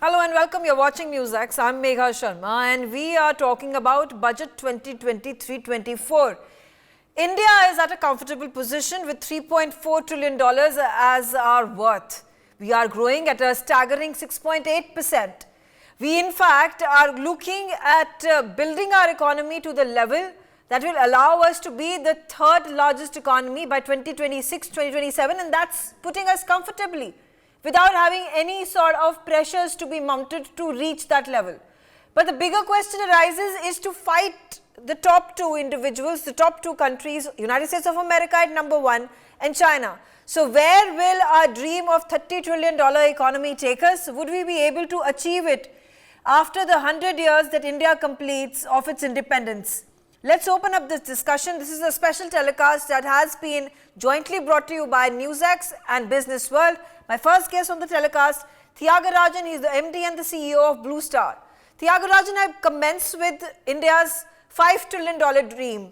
Hello and welcome. You're watching NewsX. I'm Megha Sharma and we are talking about Budget 2023-24. India is at a comfortable position with $3.4 trillion as our worth. We are growing at a staggering 6.8%. We in fact are looking at building our economy to the level that will allow us to be the third largest economy by 2026-2027, and that's putting us comfortably without having any sort of pressures to be mounted to reach that level. But the bigger question arises is to fight the top two individuals, the top two countries, United States of America at number one and China. So where will our dream of $30 trillion economy take us? Would we be able to achieve it after the 100 years that India completes of its independence? Let's open up this discussion. This is a special telecast that has been jointly brought to you by NewsX and Business World. My first guest on the telecast, Thiagarajan, he is the MD and the CEO of Blue Star. Thiagarajan, I commence with India's $5 trillion dream,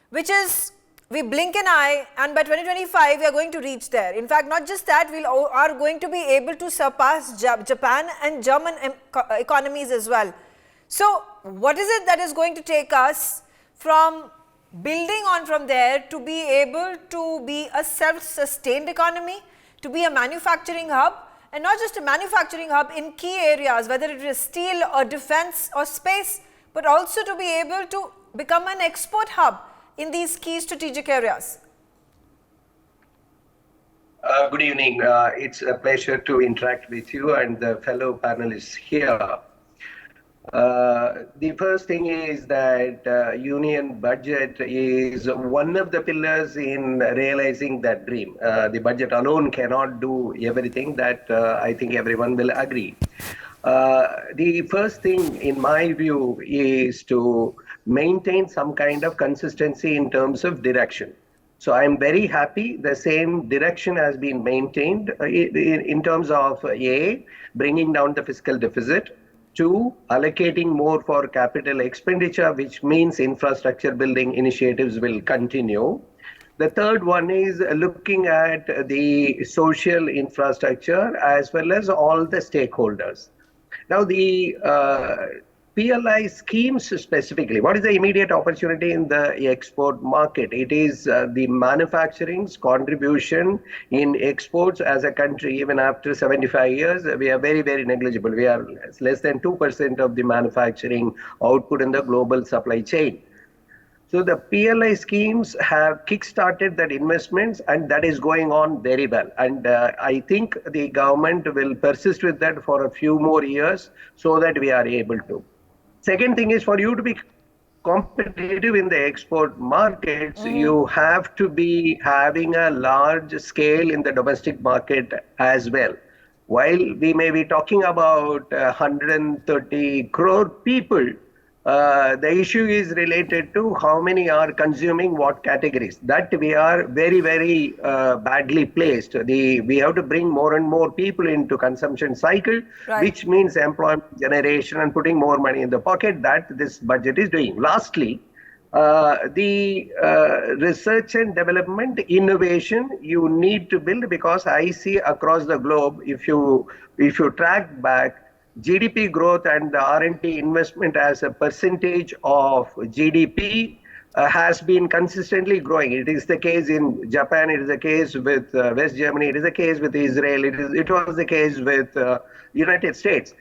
which is, we blink an eye and by 2025 we are going to reach there. In fact, not just that, we are going to be able to surpass Japan and German economies as well. So, what is it that is going to take us from building on from there to be able to be a self-sustained economy, to be a manufacturing hub, and not just a manufacturing hub in key areas, whether it is steel or defense or space, but also to be able to become an export hub in these key strategic areas? Good evening. It's a pleasure to interact with you and the fellow panelists here. The first thing is that union budget is one of the pillars in realizing that dream. The budget alone cannot do everything, that I think everyone will agree. The first thing in my view is to maintain some kind of consistency in terms of direction. So I'm very happy the same direction has been maintained in terms of A, bringing down the fiscal deficit, 2, allocating more for capital expenditure, which means infrastructure building initiatives will continue. The third one is looking at the social infrastructure as well as all the stakeholders. Now, the PLI schemes specifically, what is the immediate opportunity in the export market? It is the manufacturing's contribution in exports as a country. Even after 75 years, we are very, very negligible. We are less than 2% of the manufacturing output in the global supply chain. So the PLI schemes have kick-started that investments, and that is going on very well. And I think the government will persist with that for a few more years so that we are able to. Second thing is, for you to be competitive in the export markets, you have to be having a large scale in the domestic market as well. While we may be talking about 130 crore people, the issue is related to how many are consuming what categories. That we are very, very badly placed. We have to bring more and more people into consumption cycle, right, which means employment generation and putting more money in the pocket. That this budget is doing. Lastly, the research and development innovation you need to build, because I see across the globe, if you track back, GDP growth and the R&D investment as a percentage of GDP has been consistently growing. It is the case in Japan, it is the case with West Germany, it is the case with Israel, it was the case with United States.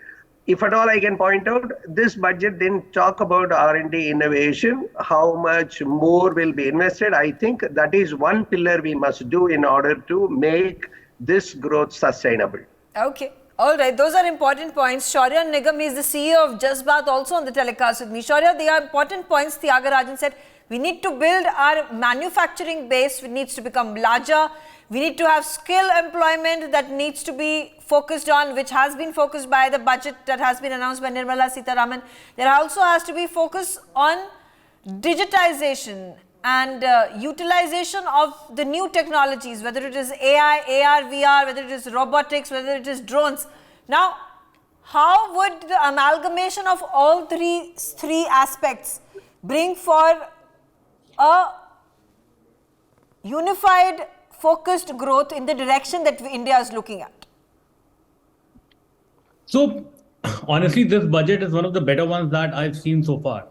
If at all I can point out, this budget didn't talk about R&D innovation, how much more will be invested. I think that is one pillar we must do in order to make this growth sustainable. Okay. All right, those are important points. Shaurya Nigam is the CEO of Jazbaat, also on the telecast with me. Shaurya, they are important points. Thiagarajan said we need to build our manufacturing base, it needs to become larger. We need to have skill employment that needs to be focused on, which has been focused by the budget that has been announced by Nirmala Sitharaman. There also has to be focus on digitization and utilization of the new technologies, whether it is AI, AR, VR, whether it is robotics, whether it is drones. Now, how would the amalgamation of all three aspects bring for a unified, focused growth in the direction that India is looking at? So, Honestly, this budget is one of the better ones that I've seen so far.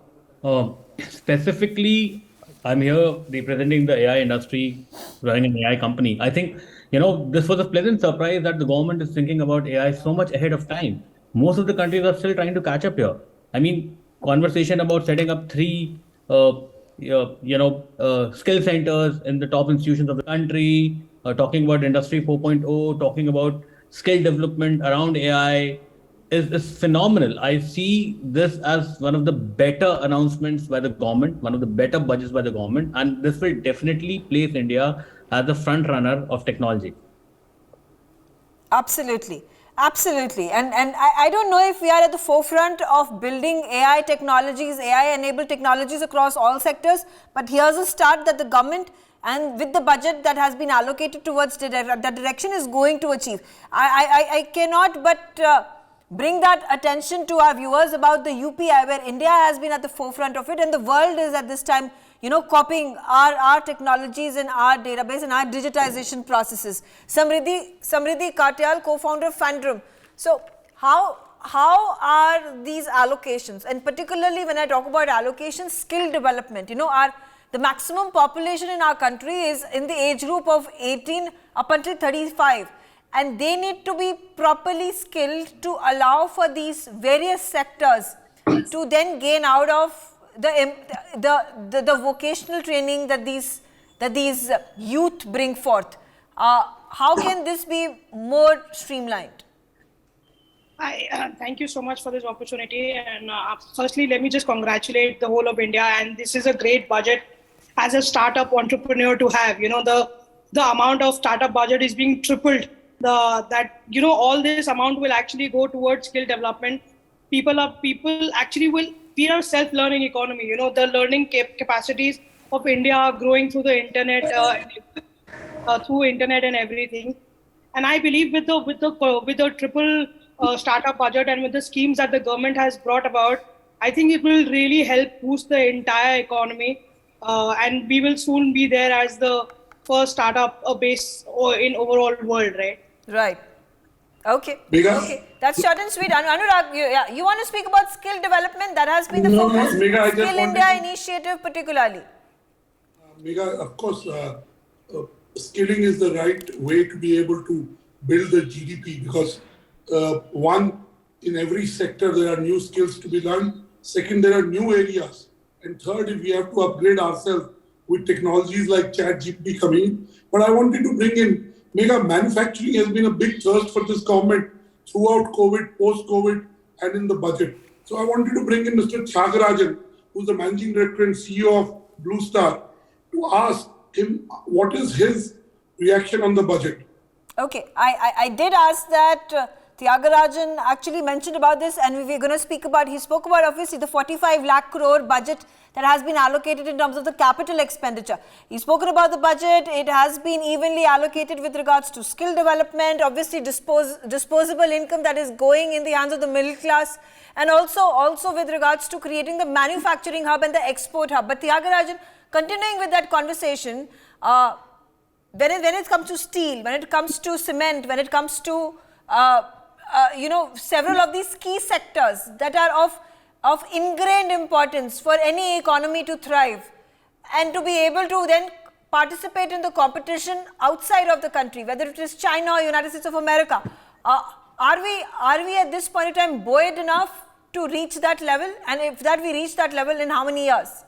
Specifically, I'm here representing the AI industry, running an AI company. I think, this was a pleasant surprise that the government is thinking about AI so much ahead of time. Most of the countries are still trying to catch up here. I mean, conversation about setting up three, skill centers in the top institutions of the country, talking about Industry 4.0, talking about skill development around AI is phenomenal. I see this as one of the better announcements by the government, one of the better budgets by the government, and this will definitely place India as the front runner of technology. Absolutely. Absolutely. And I don't know if we are at the forefront of building AI technologies, AI-enabled technologies across all sectors, but here's a start that the government and with the budget that has been allocated towards that direction is going to achieve. I cannot but bring that attention to our viewers about the UPI, where India has been at the forefront of it, and the world is at this time, copying our technologies and our database and our digitization processes. Samriddhi Katyal, co-founder of Fandom. So how are these allocations, and particularly when I talk about allocations, skill development, the maximum population in our country is in the age group of 18 up until 35. And they need to be properly skilled to allow for these various sectors to then gain out of the vocational training that these youth bring forth. How can this be more streamlined? Thank you so much for this opportunity. And firstly, let me just congratulate the whole of India. And this is a great budget as a startup entrepreneur to have. The amount of startup budget is being tripled. All this amount will actually go towards skill development. We are a self-learning economy. The learning capacities of India are growing through the internet, through internet and everything. And I believe with the triple startup budget and with the schemes that the government has brought about, I think it will really help boost the entire economy. And we will soon be there as the first startup base in overall world, right? Right. Okay. Okay. That's short and sweet. Anurag, you want to speak about skill development? That has been the focus. Megha, Skill India initiative particularly. Megha, of course, skilling is the right way to be able to build the GDP, because one, in every sector there are new skills to be learned. Second, there are new areas. And third, if we have to upgrade ourselves with technologies like ChatGPT coming in. But I wanted to bring in, Megha, manufacturing has been a big thrust for this government throughout COVID, post-COVID, and in the budget. So I wanted to bring in Mr. Thiagarajan, who's the Managing Director and CEO of Blue Star, to ask him what is his reaction on the budget. Okay, I did ask that. Thiagarajan actually mentioned about this, and we're going to speak about, he spoke about obviously the 45 lakh crore budget that has been allocated in terms of the capital expenditure. He's spoken about the budget. It has been evenly allocated with regards to skill development, obviously disposable income that is going in the hands of the middle class, and also with regards to creating the manufacturing hub and the export hub. But Thiagarajan, continuing with that conversation, when it comes to steel, when it comes to cement, when it comes to several of these key sectors that are of ingrained importance for any economy to thrive and to be able to then participate in the competition outside of the country, whether it is China or United States of America. Are we at this point in time buoyed enough to reach that level? And if that we reach that level, in how many years?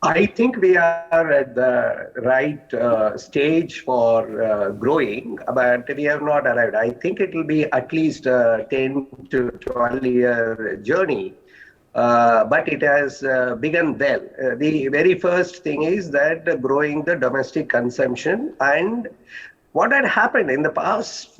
I think we are at the right stage for growing, but we have not arrived. I think it will be at least a 10 to 12 year journey, but it has begun well. The very first thing is that growing the domestic consumption. And what had happened in the past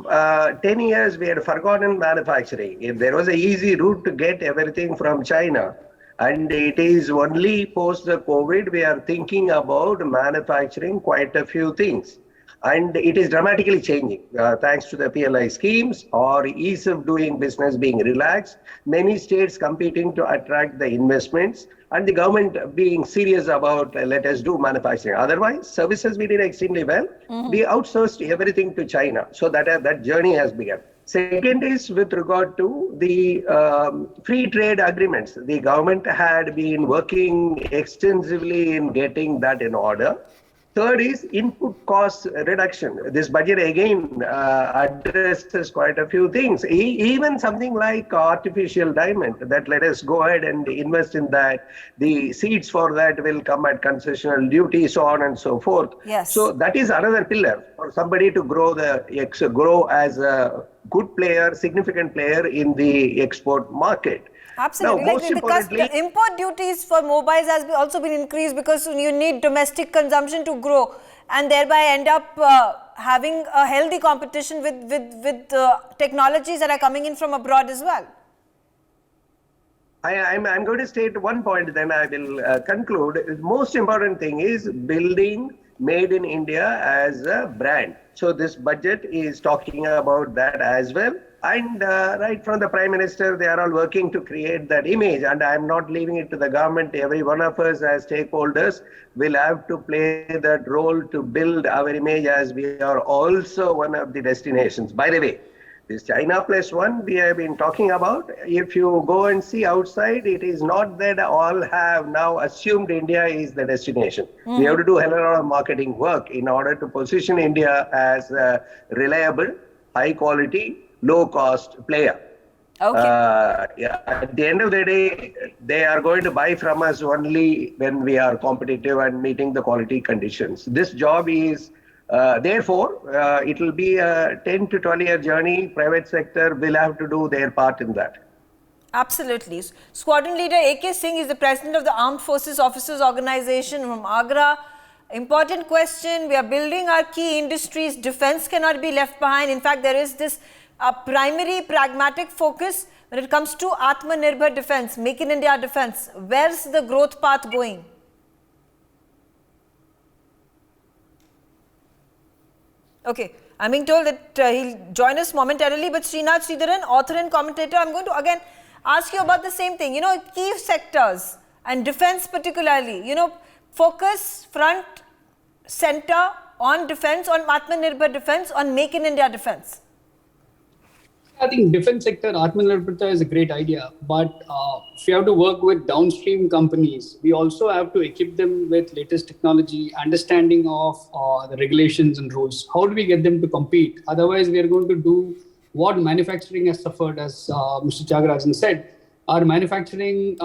10 years, we had forgotten manufacturing. If there was an easy route to get everything from China, and it is only post the COVID, we are thinking about manufacturing quite a few things. And it is dramatically changing thanks to the PLI schemes or ease of doing business being relaxed, many states competing to attract the investments, and the government being serious about let us do manufacturing. Otherwise, services we did extremely well. We outsourced everything to China. So that journey has begun. Second is with regard to the free trade agreements. The government had been working extensively in getting that in order. Third is input cost reduction. This budget again addresses quite a few things. Even something like artificial diamond, that let us go ahead and invest in that. The seeds for that will come at concessional duty, so on and so forth. Yes. So that is another pillar for somebody to grow as a good player, significant player in the export market. Absolutely. Now, Like most we discussed, importantly, the import duties for mobiles has also been increased because you need domestic consumption to grow and thereby end up having a healthy competition with technologies that are coming in from abroad as well. I'm going to state one point, then I will conclude. The most important thing is building Made in India as a brand. So this budget is talking about that as well. And right from the Prime Minister, they are all working to create that image. And I'm not leaving it to the government. Every one of us as stakeholders will have to play that role to build our image as we are also one of the destinations. By the way, this China plus one we have been talking about, if you go and see outside, it is not that all have now assumed India is the destination. We have to do a hell of a lot of marketing work in order to position India as a reliable, high quality, low cost player. Okay. At the end of the day, they are going to buy from us only when we are competitive and meeting the quality conditions. This job is therefore, it will be a 10 to 12 year journey. Private sector will have to do their part in that. Absolutely. Squadron Leader A.K. Singh is the president of the Armed Forces Officers Organization from Agra. Important question. We are building our key industries. Defense cannot be left behind. In fact, there is this primary pragmatic focus when it comes to Atmanirbhar defense, Make in India defense. Where's the growth path going? Okay, I'm being told that he'll join us momentarily, but Srinath Sridharan, author and commentator, I'm going to again ask you about the same thing. You know, key sectors and defense particularly, you know, focus front, center on defense, on Atmanirbhar defense, on Make in India defense. I think defense sector, Atmanirbharta is a great idea, but if you have to work with downstream companies, we also have to equip them with latest technology, understanding of the regulations and rules. How do we get them to compete? Otherwise, we are going to do what manufacturing has suffered, as Mr. Tyagarajan said. Our manufacturing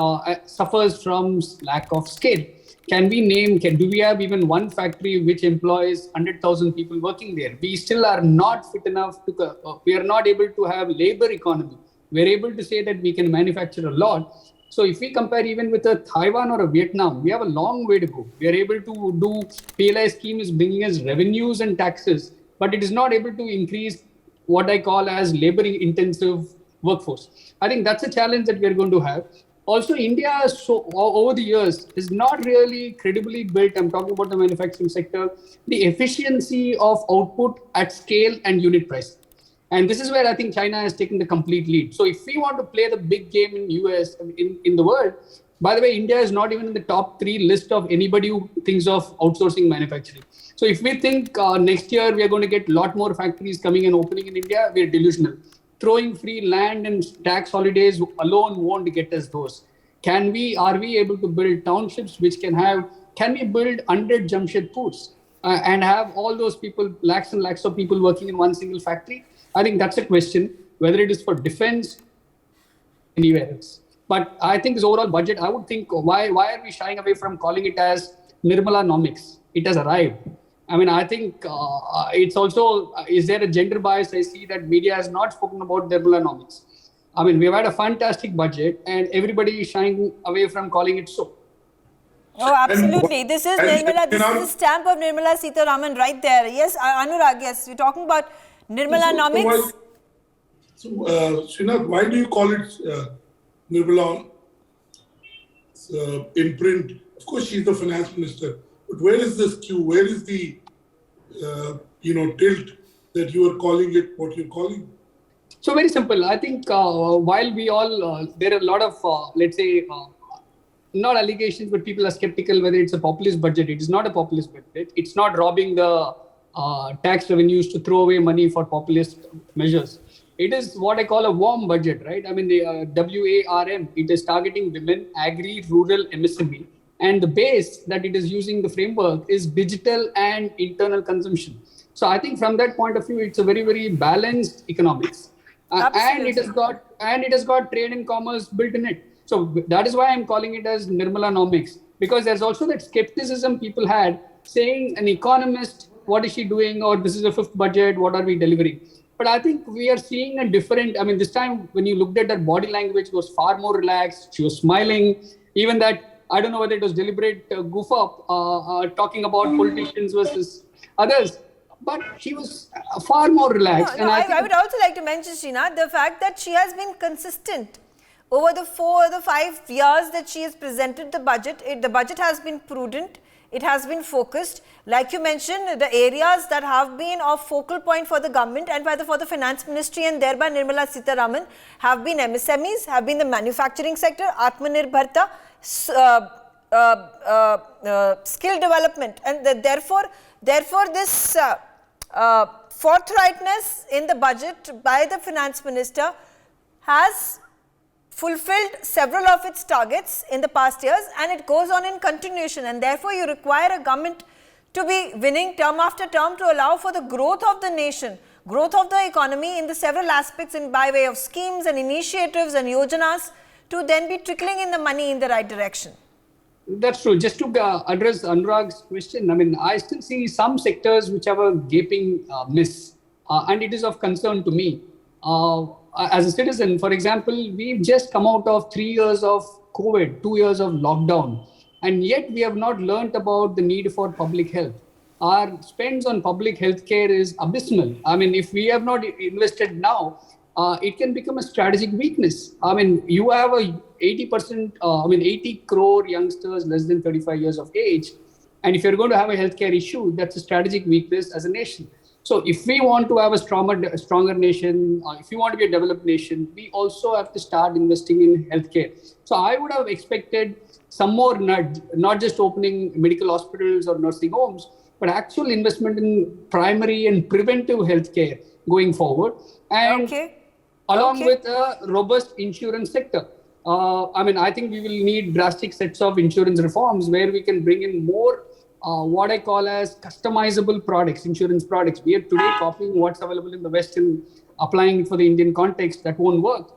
suffers from lack of scale. Can we name, do we have even one factory which employs 100,000 people working there? We still are not fit enough to, we are not able to have labor economy. We're able to say that we can manufacture a lot. So if we compare even with a Taiwan or a Vietnam, we have a long way to go. We are able to do, PLI scheme is bringing us revenues and taxes, but it is not able to increase what I call as labor intensive workforce. I think that's a challenge that we are going to have. Also, India, over the years, is not really credibly built. I'm talking about the manufacturing sector, the efficiency of output at scale and unit price. And this is where I think China has taken the complete lead. So if we want to play the big game in US, in the world, by the way, India is not even in the top 3 list of anybody who thinks of outsourcing manufacturing. So if we think next year we are going to get a lot more factories coming and opening in India, we're delusional. Throwing free land and tax holidays alone won't get us those. Are we able to build townships which can we build 100 Jamshedpurs and have all those people, lakhs and lakhs of people working in one single factory? I think that's a question, whether it is for defense, anywhere else. But I think this overall budget, I would think, why are we shying away from calling it as Nirmala-nomics? It has arrived. I mean, I think it's also, is there a gender bias? I see that media has not spoken about Nirmala-nomics. I mean, we've had a fantastic budget and everybody is shying away from calling it so. Oh, absolutely. This is Nirmala, this is the stamp of Nirmala Sitharaman right there. Yes, Anurag, yes, we're talking about Nirmala-nomics. So, Srinath, why do you call it Nirmala imprint? Of course, she's the finance minister. But where is the skew? Where is the, tilt that you are calling it what you're calling? So very simple. I think while we all, there are a lot of, let's say, not allegations, but people are skeptical whether it's a populist budget. It is not a populist budget. It's not robbing the tax revenues to throw away money for populist measures. it is what I call a warm budget, right? I mean, the WARM, it is targeting women, agri, rural, MSME. And the base that it is using, the framework, is digital and internal consumption. So I think from that point of view, it's a very, very balanced economics. And it has got trade and commerce built in it. So that is why I'm calling it as Nirmalanomics, because there's also that skepticism people had saying an economist, what is she doing? Or this is a fifth budget, what are we delivering? But I think we are seeing a different, I mean, this time when you looked at her body language, was far more relaxed. She was smiling. Even that, I don't know whether it was deliberate goof up, talking about politicians versus others. But she was far more relaxed. I would also like to mention, Srinath, the fact that she has been consistent over the 4 or the 5 years that she has presented the budget. The budget has been prudent. It has been focused. Like you mentioned, the areas that have been of focal point for the government and for the finance ministry and thereby Nirmala Sitharaman have been MSMEs, have been the manufacturing sector, Atmanirbharta, skill development, and therefore this forthrightness in the budget by the finance minister has fulfilled several of its targets in the past years, and it goes on in continuation, and therefore you require a government to be winning term after term to allow for the growth of the nation, growth of the economy in the several aspects in by way of schemes and initiatives and yojanas to then be trickling in the money in the right direction. That's true. Just to address Anurag's question, I mean, I still see some sectors which have a gaping miss, and it is of concern to me. As a citizen, for example, we've just come out of 3 years of COVID, 2 years of lockdown, and yet we have not learnt about the need for public health. Our spends on public health care is abysmal. I mean, if we have not invested now, it can become a strategic weakness. I mean, you have a 80 crore youngsters less than 35 years of age. And if you're going to have a healthcare issue, that's a strategic weakness as a nation. So if we want to have a stronger nation, if we want to be a developed nation, we also have to start investing in healthcare. So I would have expected some more nudge, not just opening medical hospitals or nursing homes, but actual investment in primary and preventive healthcare going forward. And along with a robust insurance sector. I mean, I think we will need drastic sets of insurance reforms where we can bring in more what I call as customizable products, insurance products. We are today copying what's available in the West and applying it for the Indian context. That won't work.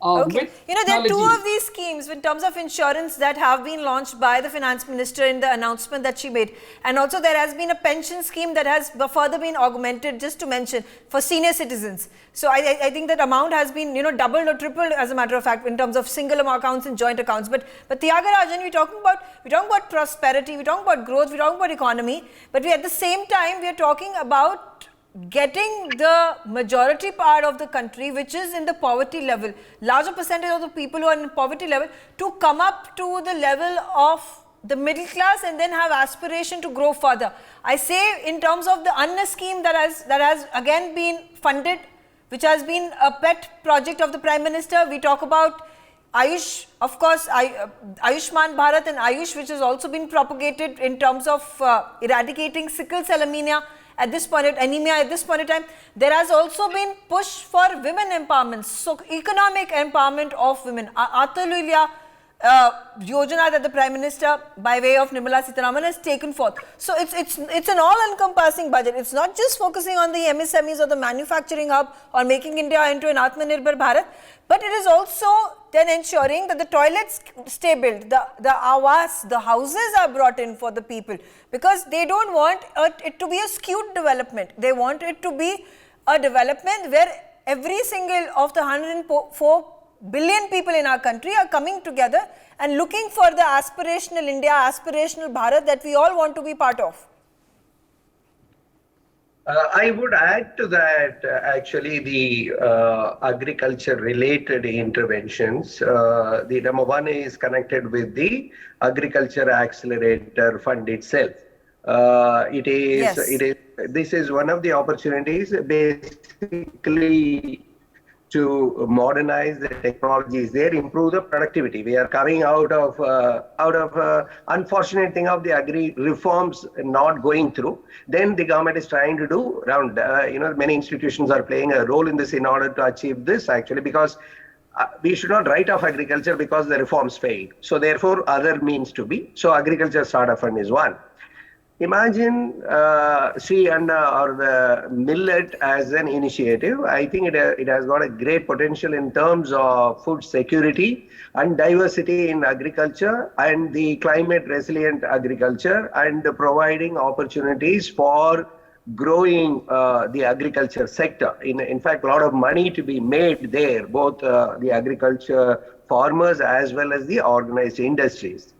There are 2 of these schemes in terms of insurance that have been launched by the finance minister in the announcement that she made. And also there has been a pension scheme that has further been augmented, just to mention, for senior citizens. So I think that amount has been, doubled or tripled, as a matter of fact, in terms of single accounts and joint accounts. But Thiagarajan, we're talking about prosperity, we're talking about growth, we're talking about economy, but at the same time, we are talking about getting the majority part of the country, which is in the poverty level, larger percentage of the people who are in poverty level, to come up to the level of the middle class and then have aspiration to grow further. I say in terms of the Anna scheme that has again been funded, which has been a pet project of the Prime Minister. We talk about Ayush, of course, Ayushman Bharat and Ayush, which has also been propagated in terms of eradicating sickle cell anemia. At this point in time, there has also been push for women empowerment, so economic empowerment of women. Atulya Yojana that the Prime Minister, by way of Nirmala Sitharaman, has taken forth. So it's an all-encompassing budget. It's not just focusing on the MSMEs or the manufacturing hub or making India into an Atmanirbhar Bharat, but it is also then ensuring that the toilets stay built, the awas, the houses are brought in for the people, because they don't want it to be a skewed development. They want it to be a development where every single of the 104 billion people in our country are coming together and looking for the aspirational India, aspirational Bharat that we all want to be part of. I would add to that actually the agriculture related interventions. The number one is connected with the agriculture accelerator fund itself. This is one of the opportunities basically to modernize the technologies there, improve the productivity. We are coming out of unfortunate thing of the agri reforms not going through. Then the government is trying to do around, many institutions are playing a role in this in order to achieve this actually, because we should not write off agriculture because the reforms failed. So therefore, other means to be. So agriculture startup fund is one. Imagine Sri Anna or the millet as an initiative. I think it has got a great potential in terms of food security and diversity in agriculture and the climate resilient agriculture and providing opportunities for growing the agriculture sector. In fact, a lot of money to be made there, both the agriculture farmers as well as the organized industries.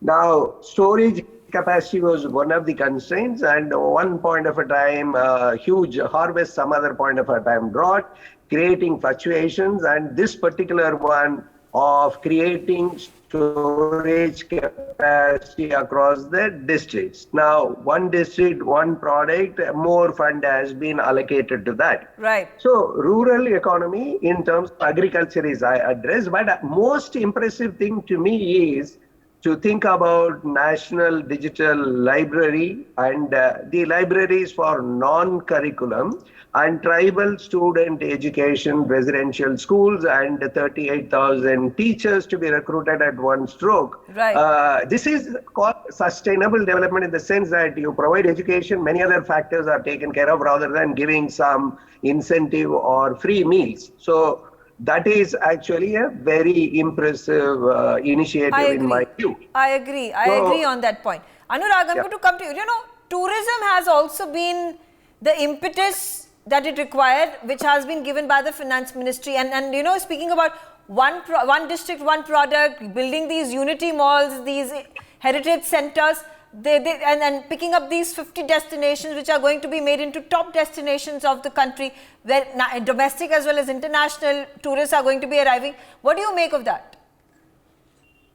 Now, storage capacity was one of the constraints, and one point of a time, huge harvest, some other point of a time drought, creating fluctuations, and this particular one of creating storage capacity across the districts. Now, one district, one product, more fund has been allocated to that. Right. So, rural economy in terms of agriculture is addressed, but most impressive thing to me is to think about National Digital Library and the libraries for non-curriculum and tribal student education, residential schools, and 38,000 teachers to be recruited at one stroke. Right. This is called sustainable development in the sense that you provide education, many other factors are taken care of rather than giving some incentive or free meals. So that is actually a very impressive initiative in my view. I agree on that point. Anurag, I'm going to come to you. You know, tourism has also been the impetus that it required, which has been given by the finance ministry. And you know, speaking about one district, one product, building these unity malls, these heritage centers, and picking up these 50 destinations which are going to be made into top destinations of the country, where domestic as well as international tourists are going to be arriving. What do you make of that?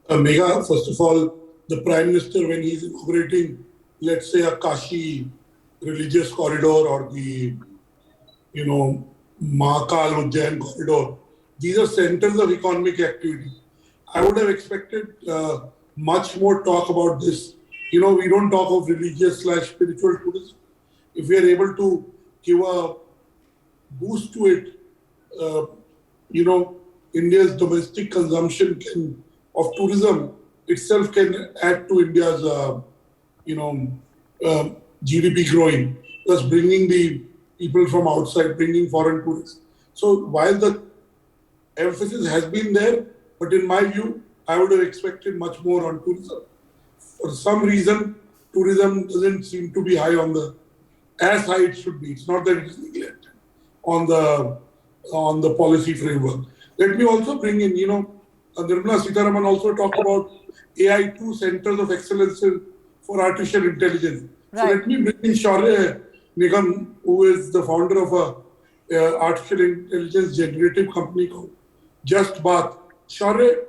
Megha, first of all, the Prime Minister, when he's inaugurating, let's say, a Kashi religious corridor or the, Mahakal Ujjain corridor, these are centers of economic activity. I would have expected much more talk about this. We don't talk of religious/spiritual tourism. If we are able to give a boost to it, India's domestic consumption of tourism itself can add to India's, GDP growing, thus bringing the people from outside, bringing foreign tourists. So while the emphasis has been there, but in my view, I would have expected much more on tourism. For some reason, tourism doesn't seem to be high as high it should be. It's not that it is neglected on the policy framework. Let me also bring in, Nirmala Sitharaman also talked about AI2 centers of excellence for artificial intelligence. Right. So let me bring in Shaurya Nigam, who is the founder of a artificial intelligence generative company called Just Bath. Shaurya,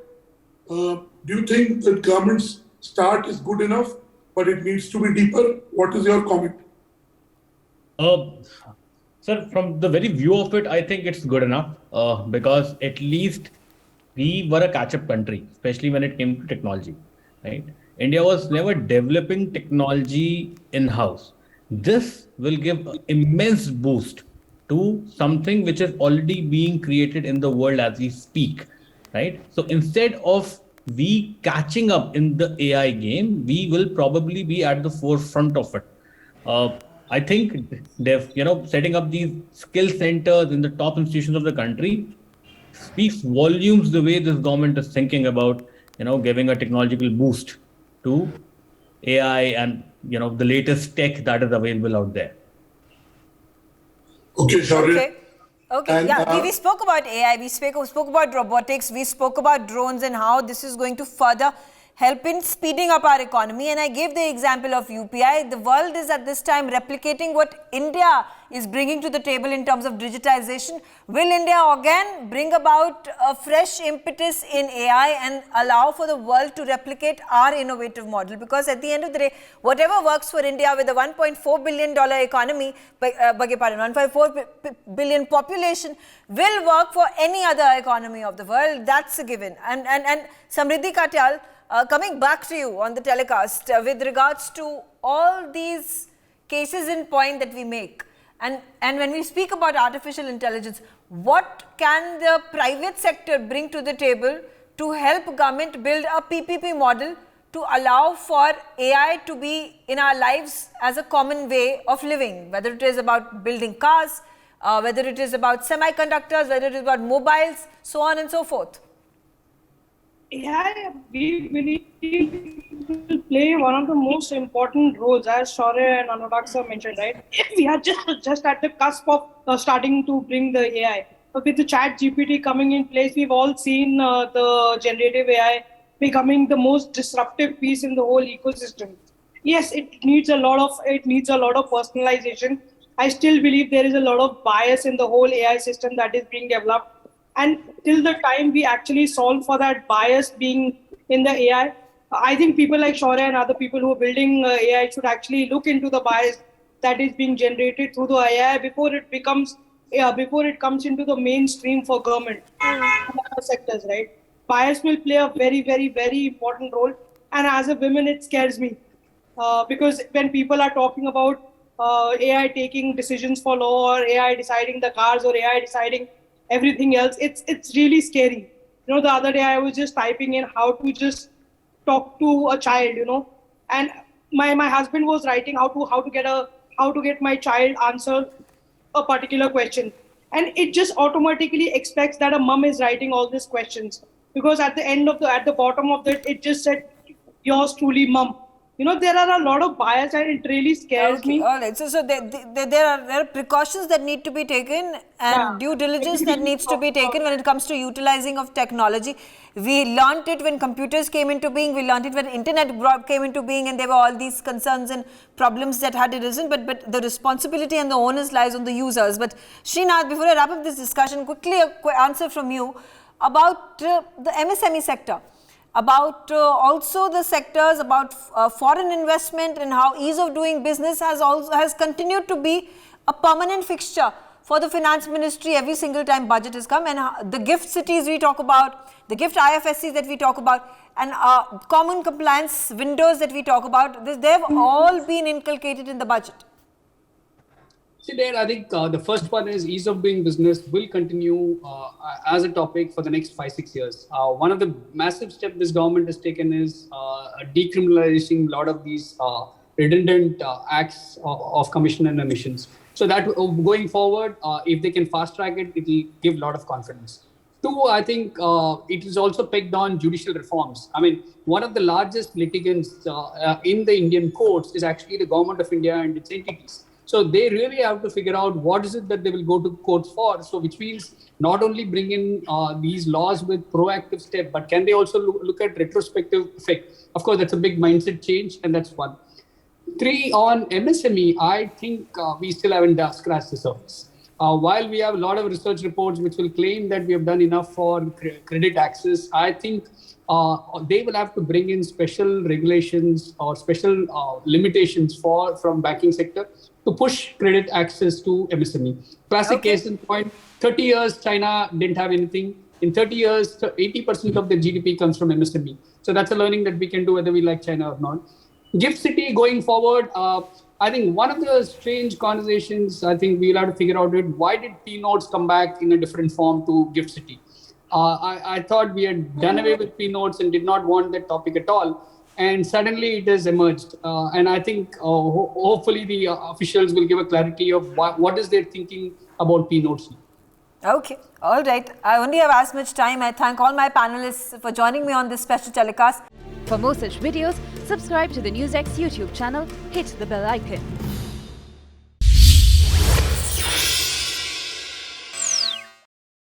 do you think that government's start is good enough, but it needs to be deeper? What is your comment? Sir, from the very view of it, I think it's good enough because at least we were a catch-up country, especially when it came to technology, right? India was never developing technology in-house. This will give an immense boost to something which is already being created in the world as we speak, right? So instead of we catching up in the AI game, we will probably be at the forefront of it. I think setting up these skill centers in the top institutions of the country speaks volumes the way this government is thinking about, giving a technological boost to AI and, the latest tech that is available out there. Okay, Shaurya. Okay. And, we spoke about AI, we spoke about robotics, we spoke about drones and how this is going to further help in speeding up our economy. And I gave the example of UPI. The world is at this time replicating what India is bringing to the table in terms of digitization. Will India again bring about a fresh impetus in AI and allow for the world to replicate our innovative model? Because at the end of the day, whatever works for India with a $1.4 billion economy, 1.4 billion population, will work for any other economy of the world. That's a given. And Samriddhi Katyal, coming back to you on the telecast with regards to all these cases in point that we make, and when we speak about artificial intelligence, what can the private sector bring to the table to help government build a PPP model to allow for AI to be in our lives as a common way of living, whether it is about building cars, whether it is about semiconductors, whether it is about mobiles, so on and so forth? AI, we believe, will play one of the most important roles, as Shaurya and Anurag sir mentioned, right? We are just at the cusp of starting to bring the AI. With the chat GPT coming in place, we've all seen the generative AI becoming the most disruptive piece in the whole ecosystem. Yes, it needs a lot of personalization. I still believe there is a lot of bias in the whole AI system that is being developed. And till the time we actually solve for that bias being in the AI, I think people like Shaurya and other people who are building AI should actually look into the bias that is being generated through the AI before it comes into the mainstream for government and other sectors, right? Bias will play a very, very, very important role. And as a woman, it scares me because when people are talking about AI taking decisions for law, or AI deciding the cars, or AI deciding everything else, it's really scary. You know, the other day I was just typing in how to just talk to a child, you know, and my husband was writing how to get my child answer a particular question, and it just automatically expects that a mom is writing all these questions, because at the bottom of it, it just said yours truly, mom. You know, there are a lot of bias, and it really scares me. All right. So there are precautions that need to be taken, and due diligence that needs to be taken when it comes to utilizing of technology. We learned it when computers came into being. We learned it when internet came into being, and there were all these concerns and problems that had arisen. But the responsibility and the onus lies on the users. But Srinath, before I wrap up this discussion, quickly a answer from you about the MSME sector. About also the sectors, about foreign investment, and how ease of doing business has continued to be a permanent fixture for the finance ministry every single time budget has come, and the gift cities we talk about, the gift IFSCs that we talk about, and common compliance windows that we talk about, they have all been inculcated in the budget. See there, I think the first one is ease of doing business will continue as a topic for the next 5-6 years. One of the massive steps this government has taken is decriminalizing a lot of these redundant acts of commission and emissions. So that going forward, if they can fast track it, it will give a lot of confidence. Two, I think it is also pegged on judicial reforms. I mean, one of the largest litigants in the Indian courts is actually the government of India and its entities. So they really have to figure out what is it that they will go to courts for. So which means not only bring in these laws with proactive step, but can they also look at retrospective effect? Of course, that's a big mindset change, and that's one. Three, on MSME, I think we still haven't scratched the surface. While we have a lot of research reports which will claim that we have done enough for credit access, I think they will have to bring in special regulations or special limitations from banking sector to push credit access to MSME. Classic case in point, 30 years China didn't have anything. In 30 years, 80% of the GDP comes from MSME. So that's a learning that we can do whether we like China or not. Gift City going forward, I think one of the strange conversations, I think we'll have to figure out it, why did P-Notes come back in a different form to Gift City? I thought we had done away with P-Notes and did not want that topic at all. And suddenly it has emerged. And I think hopefully the officials will give a clarity of what is their thinking about P-Notes. Okay, all right. I only have as much time. I thank all my panelists for joining me on this special telecast. For more such videos, subscribe to the NewsX YouTube channel, hit the bell icon.